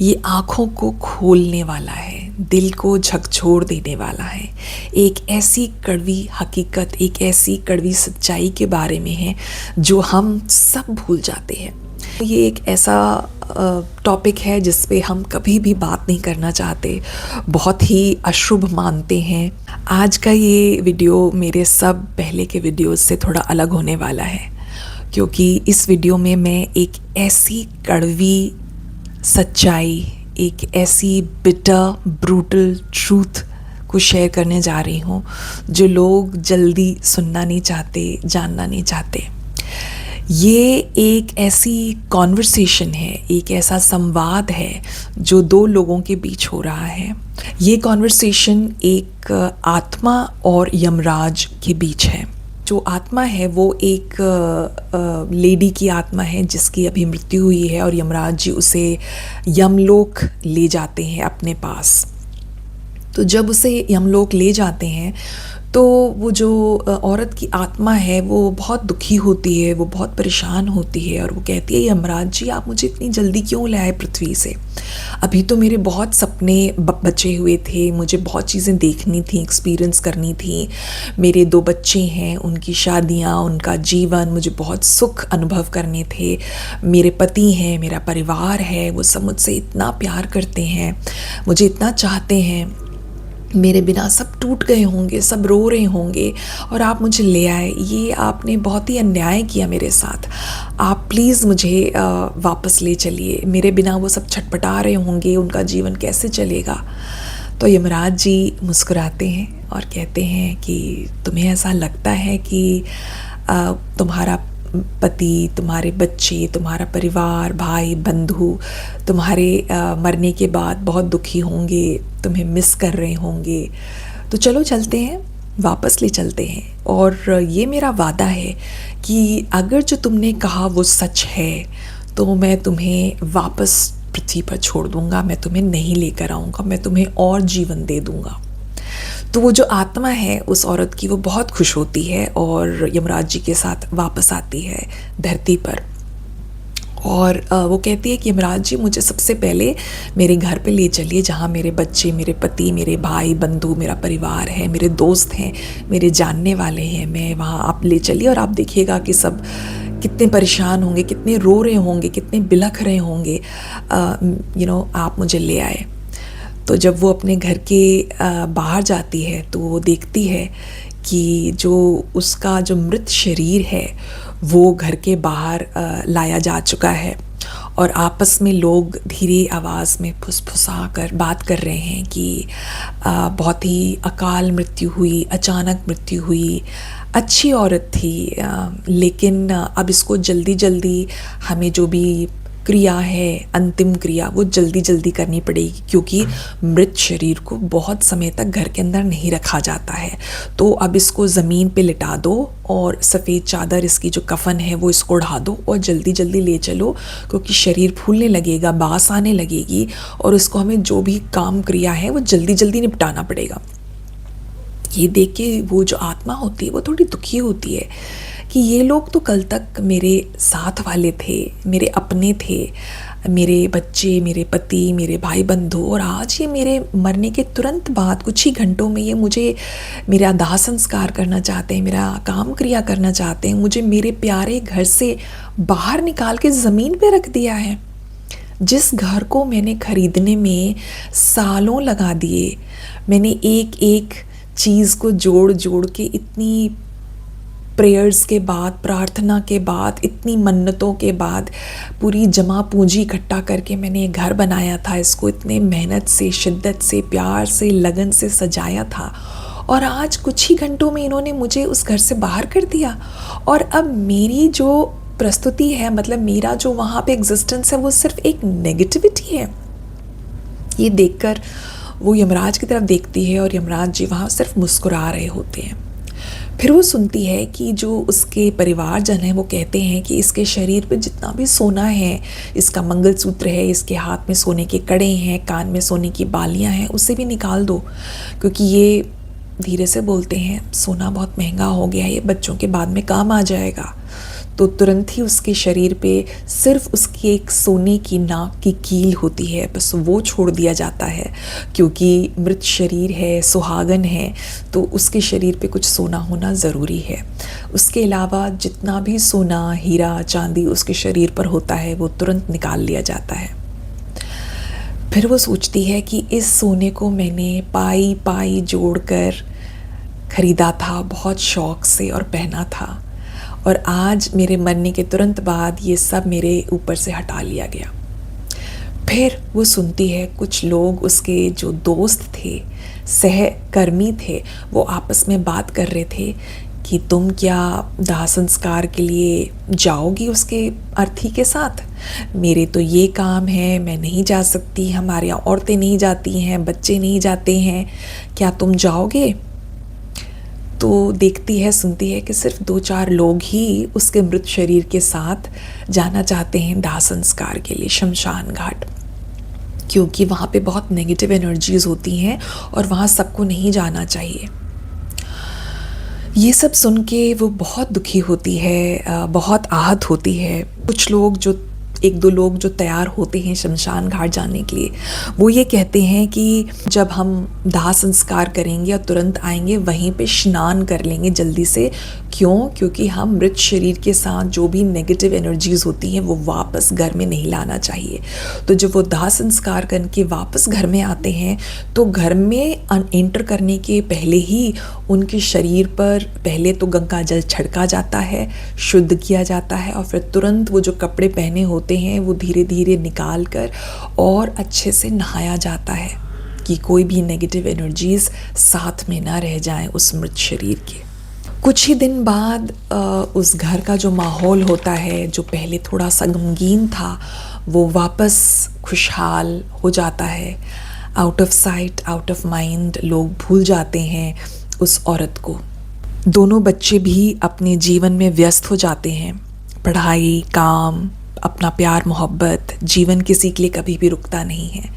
ये आँखों को खोलने वाला है, दिल को झकझोर देने वाला है। एक ऐसी कड़वी हकीकत, एक ऐसी कड़वी सच्चाई के बारे में है जो हम सब भूल जाते हैं। ये एक ऐसा टॉपिक है जिस पे हम कभी भी बात नहीं करना चाहते, बहुत ही अशुभ मानते हैं। आज का ये वीडियो मेरे सब पहले के वीडियोस से थोड़ा अलग होने वाला है, क्योंकि इस वीडियो में मैं एक ऐसी कड़वी सच्चाई, एक ऐसी बिटर ब्रूटल ट्रूथ को शेयर करने जा रही हूँ जो लोग जल्दी सुनना नहीं चाहते, जानना नहीं चाहते। ये एक ऐसी कॉन्वर्सेशन है, एक ऐसा संवाद है जो दो लोगों के बीच हो रहा है। ये कॉन्वर्सेशन एक आत्मा और यमराज के बीच है। जो आत्मा है वो एक लेडी की आत्मा है जिसकी अभी मृत्यु हुई है, और यमराज जी उसे यमलोक ले जाते हैं अपने पास। तो जब उसे यमलोक ले जाते हैं तो वो जो औरत की आत्मा है वो बहुत दुखी होती है, वो बहुत परेशान होती है, और वो कहती है, यमराज जी आप मुझे इतनी जल्दी क्यों लाए पृथ्वी से? अभी तो मेरे बहुत सपने बचे हुए थे, मुझे बहुत चीज़ें देखनी थी, एक्सपीरियंस करनी थी। मेरे 2 बच्चे हैं, उनकी शादियाँ, उनका जीवन, मुझे बहुत सुख अनुभव करने थे। मेरे पति हैं, मेरा परिवार है, वो सब मुझसे इतना प्यार करते हैं, मुझे इतना चाहते हैं। मेरे बिना सब टूट गए होंगे, सब रो रहे होंगे, और आप मुझे ले आए। ये आपने बहुत ही अन्याय किया मेरे साथ। आप प्लीज़ मुझे वापस ले चलिए। मेरे बिना वो सब छटपटा रहे होंगे, उनका जीवन कैसे चलेगा? तो यमराज जी मुस्कुराते हैं और कहते हैं कि तुम्हें ऐसा लगता है कि तुम्हारा पति, तुम्हारे बच्चे, तुम्हारा परिवार, भाई बंधु तुम्हारे मरने के बाद बहुत दुखी होंगे, तुम्हें मिस कर रहे होंगे। तो चलो चलते हैं, वापस ले चलते हैं। और ये मेरा वादा है कि अगर जो तुमने कहा वो सच है तो मैं तुम्हें वापस पृथ्वी पर छोड़ दूंगा, मैं तुम्हें नहीं लेकर आऊँगा, मैं तुम्हें और जीवन दे दूंगा। तो वो जो आत्मा है उस औरत की वो बहुत खुश होती है और यमराज जी के साथ वापस आती है धरती पर। और वो कहती है कि यमराज जी मुझे सबसे पहले मेरे घर पे ले चलिए, जहाँ मेरे बच्चे, मेरे पति, मेरे भाई बंधु, मेरा परिवार है, मेरे दोस्त हैं, मेरे जानने वाले हैं। मैं वहाँ आप ले चलिए और आप देखिएगा कि सब कितने परेशान होंगे, कितने रो रहे होंगे, कितने बिलख रहे होंगे। आप मुझे ले आए। तो जब वो अपने घर के बाहर जाती है तो वो देखती है कि जो उसका जो मृत शरीर है वो घर के बाहर लाया जा चुका है, और आपस में लोग धीरे आवाज़ में फुसफुसा कर बात कर रहे हैं कि बहुत ही अकाल मृत्यु हुई, अचानक मृत्यु हुई। अच्छी औरत थी, लेकिन अब इसको जल्दी जल्दी हमें जो भी क्रिया है, अंतिम क्रिया, वो जल्दी जल्दी करनी पड़ेगी, क्योंकि मृत शरीर को बहुत समय तक घर के अंदर नहीं रखा जाता है। तो अब इसको ज़मीन पे लिटा दो और सफ़ेद चादर, इसकी जो कफन है वो इसको उड़ा दो और जल्दी जल्दी ले चलो, क्योंकि शरीर फूलने लगेगा, बास आने लगेगी, और इसको हमें जो भी काम क्रिया है वो जल्दी जल्दी निपटाना पड़ेगा। ये देख के वो जो आत्मा होती है वो थोड़ी दुखी होती है कि ये लोग तो कल तक मेरे साथ वाले थे, मेरे अपने थे, मेरे बच्चे, मेरे पति, मेरे भाई बंधु, और आज ये मेरे मरने के तुरंत बाद कुछ ही घंटों में ये मुझे मेरा दाह संस्कार करना चाहते हैं, मेरा काम क्रिया करना चाहते हैं, मुझे मेरे प्यारे घर से बाहर निकाल के ज़मीन पे रख दिया है। जिस घर को मैंने खरीदने में सालों लगा दिए, मैंने एक एक चीज़ को जोड़ जोड़ के, इतनी प्रेयर्स के बाद, प्रार्थना के बाद, इतनी मन्नतों के बाद, पूरी जमा पूंजी इकट्ठा करके मैंने एक घर बनाया था। इसको इतने मेहनत से, शिद्दत से, प्यार से, लगन से सजाया था, और आज कुछ ही घंटों में इन्होंने मुझे उस घर से बाहर कर दिया। और अब मेरी जो प्रस्तुति है, मतलब मेरा जो वहाँ पे एग्जिस्टेंस है, वो सिर्फ एक नेगेटिविटी है। ये देखकर वो यमराज की तरफ देखती है, और यमराज जी वहाँ सिर्फ मुस्कुरा रहे होते हैं। फिर वो सुनती है कि जो उसके परिवारजन हैं वो कहते हैं कि इसके शरीर पे जितना भी सोना है, इसका मंगलसूत्र है, इसके हाथ में सोने के कड़े हैं, कान में सोने की बालियां हैं, उसे भी निकाल दो, क्योंकि ये धीरे से बोलते हैं सोना बहुत महंगा हो गया है, ये बच्चों के बाद में काम आ जाएगा। तो तुरंत ही उसके शरीर पे सिर्फ उसकी एक सोने की नाक की कील होती है, बस वो छोड़ दिया जाता है, क्योंकि मृत शरीर है, सुहागन है, तो उसके शरीर पे कुछ सोना होना ज़रूरी है। उसके अलावा जितना भी सोना, हीरा, चांदी उसके शरीर पर होता है वो तुरंत निकाल लिया जाता है। फिर वो सोचती है कि इस सोने को मैंने पाई पाई जोड़कर खरीदा था, बहुत शौक़ से, और पहना था, और आज मेरे मरने के तुरंत बाद ये सब मेरे ऊपर से हटा लिया गया। फिर वो सुनती है कुछ लोग, उसके जो दोस्त थे, सहकर्मी थे, वो आपस में बात कर रहे थे कि तुम क्या दाह संस्कार के लिए जाओगी उसके अर्थी के साथ? मेरे तो ये काम है, मैं नहीं जा सकती, हमारे यहाँ औरतें नहीं जाती हैं, बच्चे नहीं जाते हैं, क्या तुम जाओगे? तो देखती है, सुनती है कि सिर्फ 2-4 लोग ही उसके मृत शरीर के साथ जाना चाहते हैं दाह संस्कार के लिए शमशान घाट, क्योंकि वहाँ पे बहुत नेगेटिव एनर्जीज होती हैं और वहाँ सबको नहीं जाना चाहिए। ये सब सुन के वो बहुत दुखी होती है, बहुत आहत होती है। कुछ लोग जो 1-2 लोग जो तैयार होते हैं शमशान घाट जाने के लिए, वो ये कहते हैं कि जब हम दाह संस्कार करेंगे और तुरंत आएंगे, वहीं पे स्नान कर लेंगे जल्दी से। क्यों? क्योंकि हम मृत शरीर के साथ जो भी नेगेटिव एनर्जीज होती हैं वो वापस घर में नहीं लाना चाहिए। तो जब वो दाह संस्कार करके वापस घर में आते हैं, तो घर में एंटर करने के पहले ही उनके शरीर पर पहले तो गंगा जल छिड़का जाता है, शुद्ध किया जाता है, और फिर तुरंत वो जो कपड़े पहने होते हैं वो धीरे धीरे निकाल कर और अच्छे से नहाया जाता है कि कोई भी नेगेटिव एनर्जीज साथ में ना रह जाएं उस मृत शरीर के। कुछ ही दिन बाद उस घर का जो माहौल होता है, जो पहले थोड़ा सा गमगीन था, वो वापस खुशहाल हो जाता है। Out of sight out of mind, लोग भूल जाते हैं उस औरत को। दोनों बच्चे भी अपने जीवन में व्यस्त हो जाते हैं, पढ़ाई, काम, अपना प्यार मोहब्बत। जीवन किसी के लिए कभी भी रुकता नहीं है।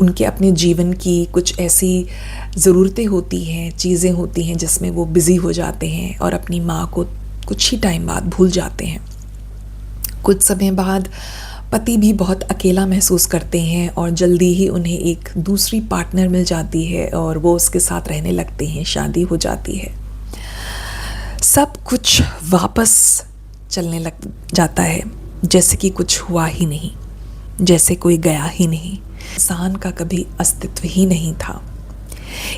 उनके अपने जीवन की कुछ ऐसी ज़रूरतें होती हैं, चीज़ें होती हैं जिसमें वो बिज़ी हो जाते हैं और अपनी माँ को कुछ ही टाइम बाद भूल जाते हैं। कुछ समय बाद पति भी बहुत अकेला महसूस करते हैं और जल्दी ही उन्हें एक दूसरी पार्टनर मिल जाती है और वो उसके साथ रहने लगते हैं, शादी हो जाती है। सब कुछ वापस चलने लग जाता है, जैसे कि कुछ हुआ ही नहीं, जैसे कोई गया ही नहीं। इंसान का कभी अस्तित्व ही नहीं था।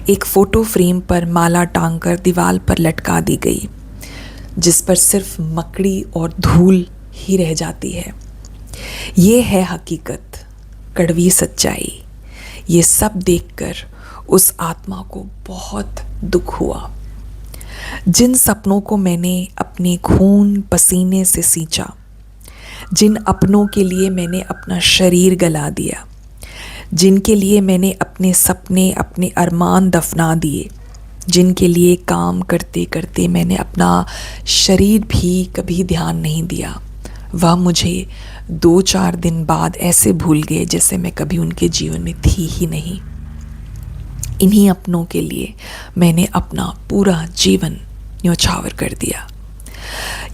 एक फ़ोटो फ्रेम पर माला टांगकर दीवार पर लटका दी गई, जिस पर सिर्फ मकड़ी और धूल ही रह जाती है। ये है हकीकत, कड़वी सच्चाई। ये सब देखकर उस आत्मा को बहुत दुख हुआ। जिन सपनों को मैंने अपने खून पसीने से सींचा, जिन अपनों के लिए मैंने अपना शरीर गला दिया, जिनके लिए मैंने अपने सपने, अपने अरमान दफना दिए, जिनके लिए काम करते करते मैंने अपना शरीर भी कभी ध्यान नहीं दिया, वह मुझे 2-4 दिन बाद ऐसे भूल गए जैसे मैं कभी उनके जीवन में थी ही नहीं। इन्हीं अपनों के लिए मैंने अपना पूरा जीवन न्यौछावर कर दिया।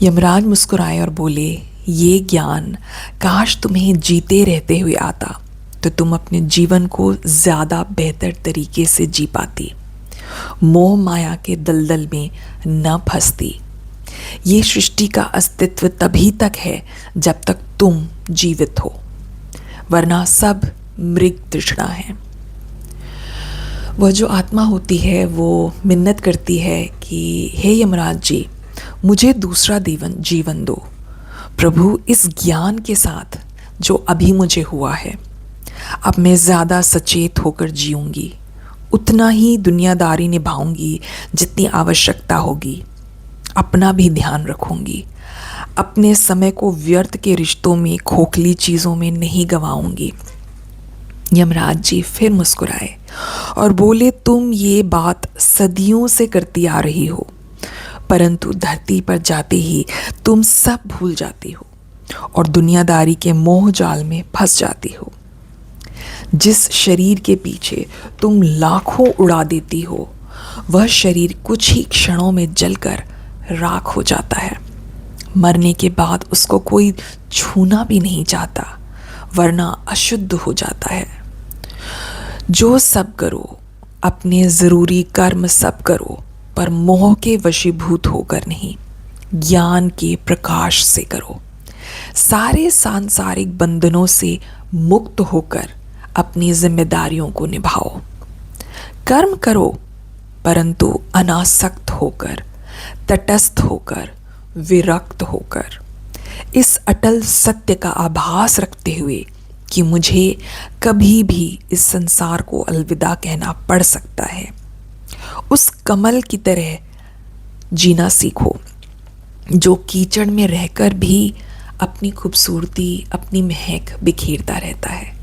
यमराज मुस्कुराए और बोले, ये ज्ञान काश तुम्हें जीते रहते हुए आता तो तुम अपने जीवन को ज़्यादा बेहतर तरीके से जी पाती, मोह माया के दलदल में न फंसती। ये सृष्टि का अस्तित्व तभी तक है जब तक तुम जीवित हो, वरना सब मृग तृष्णा है। वह जो आत्मा होती है वो मिन्नत करती है कि हे यमराज जी, मुझे दूसरा जीवन दो। प्रभु, इस ज्ञान के साथ जो अभी मुझे हुआ है, अब मैं ज़्यादा सचेत होकर जीऊँगी, उतना ही दुनियादारी निभाऊंगी जितनी आवश्यकता होगी, अपना भी ध्यान रखूंगी, अपने समय को व्यर्थ के रिश्तों में, खोखली चीज़ों में नहीं गंवाऊंगी। यमराज जी फिर मुस्कुराए और बोले, तुम ये बात सदियों से करती आ रही हो, परंतु धरती पर जाते ही तुम सब भूल जाती हो और दुनियादारी के मोह जाल में फंस जाती हो। जिस शरीर के पीछे तुम लाखों उड़ा देती हो, वह शरीर कुछ ही क्षणों में जलकर राख हो जाता है। मरने के बाद उसको कोई छूना भी नहीं चाहता, वरना अशुद्ध हो जाता है। जो सब करो, अपने ज़रूरी कर्म सब करो, पर मोह के वशीभूत होकर नहीं, ज्ञान के प्रकाश से करो। सारे सांसारिक बंधनों से मुक्त होकर अपनी जिम्मेदारियों को निभाओ। कर्म करो, परंतु अनासक्त होकर, तटस्थ होकर, विरक्त होकर, इस अटल सत्य का आभास रखते हुए कि मुझे कभी भी इस संसार को अलविदा कहना पड़ सकता है। उस कमल की तरह जीना सीखो जो कीचड़ में रहकर भी अपनी खूबसूरती, अपनी महक बिखेरता रहता है।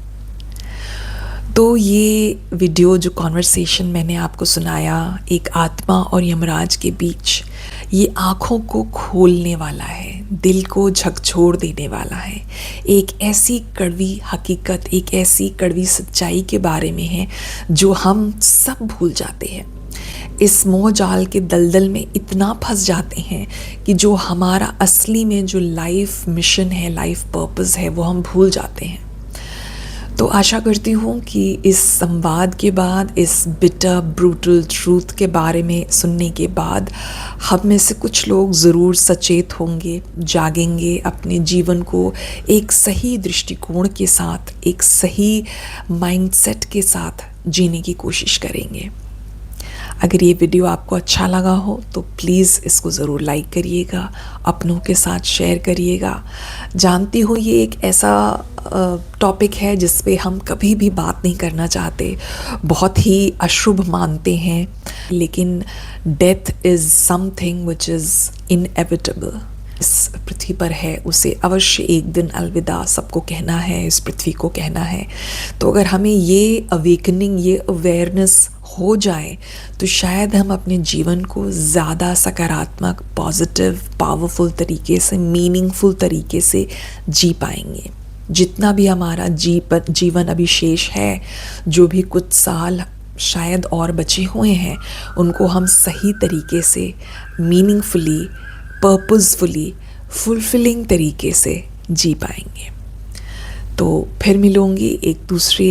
तो ये वीडियो जो कॉन्वर्सेशन मैंने आपको सुनाया एक आत्मा और यमराज के बीच, ये आँखों को खोलने वाला है, दिल को झकझोर देने वाला है। एक ऐसी कड़वी हकीकत, एक ऐसी कड़वी सच्चाई के बारे में है जो हम सब भूल जाते हैं। इस मोह जाल के दलदल में इतना फंस जाते हैं कि जो हमारा असली में जो लाइफ मिशन है, लाइफ पर्पस है, वो हम भूल जाते हैं। तो आशा करती हूँ कि इस संवाद के बाद, इस बिटर ब्रूटल ट्रूथ के बारे में सुनने के बाद हम में से कुछ लोग ज़रूर सचेत होंगे, जागेंगे, अपने जीवन को एक सही दृष्टिकोण के साथ, एक सही माइंडसेट के साथ जीने की कोशिश करेंगे। अगर ये वीडियो आपको अच्छा लगा हो तो प्लीज़ इसको ज़रूर लाइक करिएगा, अपनों के साथ शेयर करिएगा। जानती हो ये एक ऐसा टॉपिक है जिस पे हम कभी भी बात नहीं करना चाहते, बहुत ही अशुभ मानते हैं, लेकिन death is something which is inevitable. इस पृथ्वी पर है, उसे अवश्य एक दिन अलविदा सबको कहना है, इस पृथ्वी को कहना है। तो अगर हमें ये अवेकनिंग, ये अवेयरनेस हो जाए तो शायद हम अपने जीवन को ज़्यादा सकारात्मक, पॉजिटिव, पावरफुल तरीके से, मीनिंगफुल तरीके से जी पाएंगे। जितना भी हमारा जीवन अभी शेष है, जो भी कुछ साल शायद और बचे हुए हैं, उनको हम सही तरीके से, मीनिंगफुली, पर्पसफुली, फुलफिलिंग तरीके से जी पाएंगे। तो फिर मिलूँगी एक दूसरे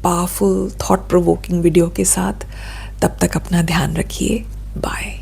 पावरफुल थॉट प्रोवोकिंग वीडियो के साथ। तब तक अपना ध्यान रखिए। बाय।